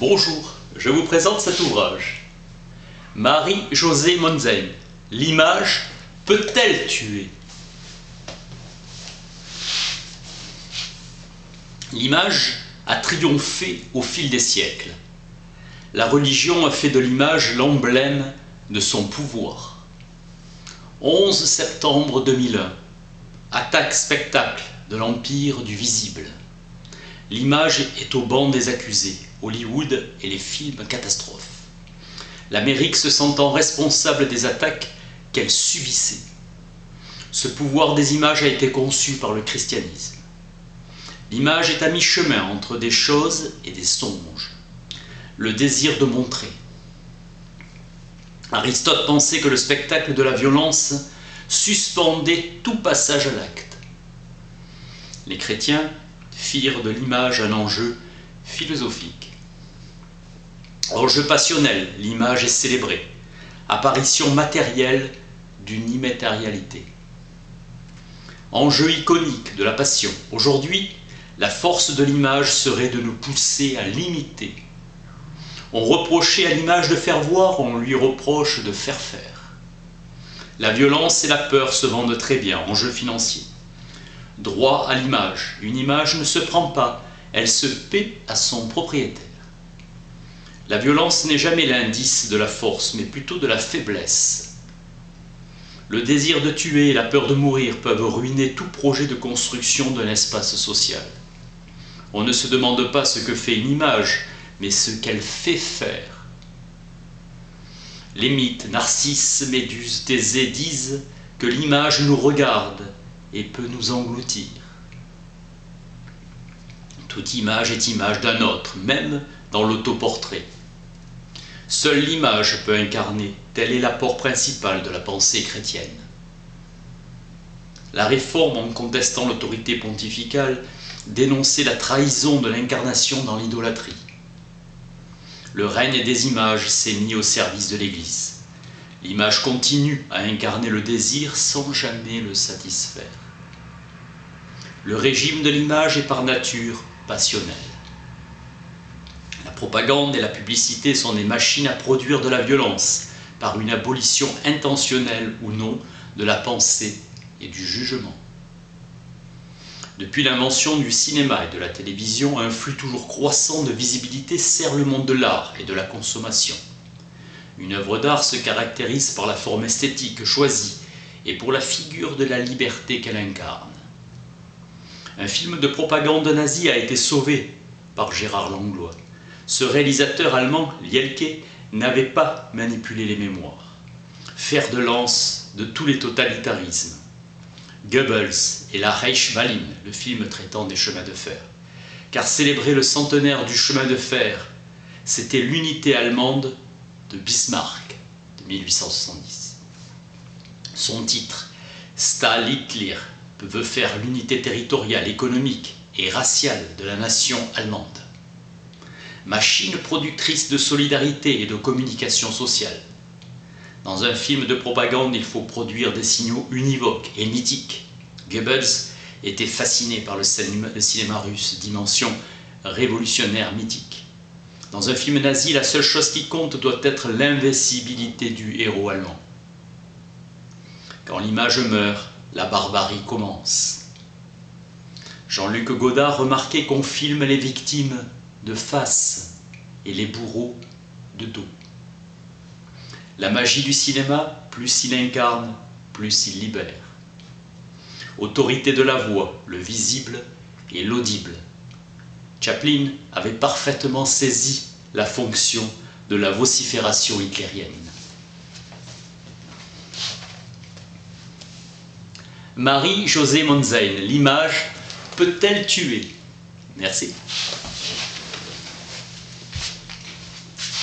Bonjour, je vous présente cet ouvrage. Marie-Josée Monzein, l'image peut-elle tuer? L'image a triomphé au fil des siècles. La religion a fait de l'image l'emblème de son pouvoir. 11 septembre 2001, attaque spectacle de l'empire du visible. L'image est au banc des accusés, Hollywood et les films catastrophes. L'Amérique se sentant responsable des attaques qu'elle subissait. Ce pouvoir des images a été conçu par le christianisme. L'image est à mi-chemin entre des choses et des songes. Le désir de montrer. Aristote pensait que le spectacle de la violence suspendait tout passage à l'acte. Les chrétiens firent de l'image un enjeu philosophique. Enjeu passionnel, l'image est célébrée. Apparition matérielle d'une immatérialité. Enjeu iconique de la passion. Aujourd'hui, la force de l'image serait de nous pousser à l'imiter. On reprochait à l'image de faire voir, on lui reproche de faire faire. La violence et la peur se vendent très bien, enjeu financier. Droit à l'image. Une image ne se prend pas, elle se paie à son propriétaire. La violence n'est jamais l'indice de la force, mais plutôt de la faiblesse. Le désir de tuer et la peur de mourir peuvent ruiner tout projet de construction d'un espace social. On ne se demande pas ce que fait une image, mais ce qu'elle fait faire. Les mythes, Narcisse, Méduse, Thésée disent que l'image nous regarde et peut nous engloutir. Toute image est image d'un autre, même dans l'autoportrait. Seule l'image peut incarner, tel est l'apport principal de la pensée chrétienne. La Réforme, en contestant l'autorité pontificale, dénonçait la trahison de l'incarnation dans l'idolâtrie. Le règne des images s'est mis au service de l'Église. L'image continue à incarner le désir sans jamais le satisfaire. Le régime de l'image est par nature passionnel. La propagande et la publicité sont des machines à produire de la violence par une abolition intentionnelle ou non de la pensée et du jugement. Depuis l'invention du cinéma et de la télévision, un flux toujours croissant de visibilité sert le monde de l'art et de la consommation. Une œuvre d'art se caractérise par la forme esthétique choisie et pour la figure de la liberté qu'elle incarne. Un film de propagande nazie a été sauvé par Gérard Langlois. Ce réalisateur allemand, Lielke, n'avait pas manipulé les mémoires. Fer de lance de tous les totalitarismes. Goebbels et la Reichswahlen, le film traitant des chemins de fer. Car célébrer le centenaire du chemin de fer, c'était l'unité allemande de Bismarck de 1870. Son titre, Stahl Hitler, veut faire l'unité territoriale, économique et raciale de la nation allemande. Machine productrice de solidarité et de communication sociale. Dans un film de propagande, il faut produire des signaux univoques et mythiques. Goebbels était fasciné par le cinéma russe, dimension révolutionnaire mythique. Dans un film nazi, la seule chose qui compte doit être l'invincibilité du héros allemand. Quand l'image meurt, la barbarie commence. Jean-Luc Godard remarquait qu'on filme les victimes de face et les bourreaux de dos. La magie du cinéma, plus il incarne, plus il libère. Autorité de la voix, le visible et l'audible. Chaplin avait parfaitement saisi la fonction de la vocifération hitlérienne. Marie-Josée Monzein, l'image peut-elle tuer? Merci.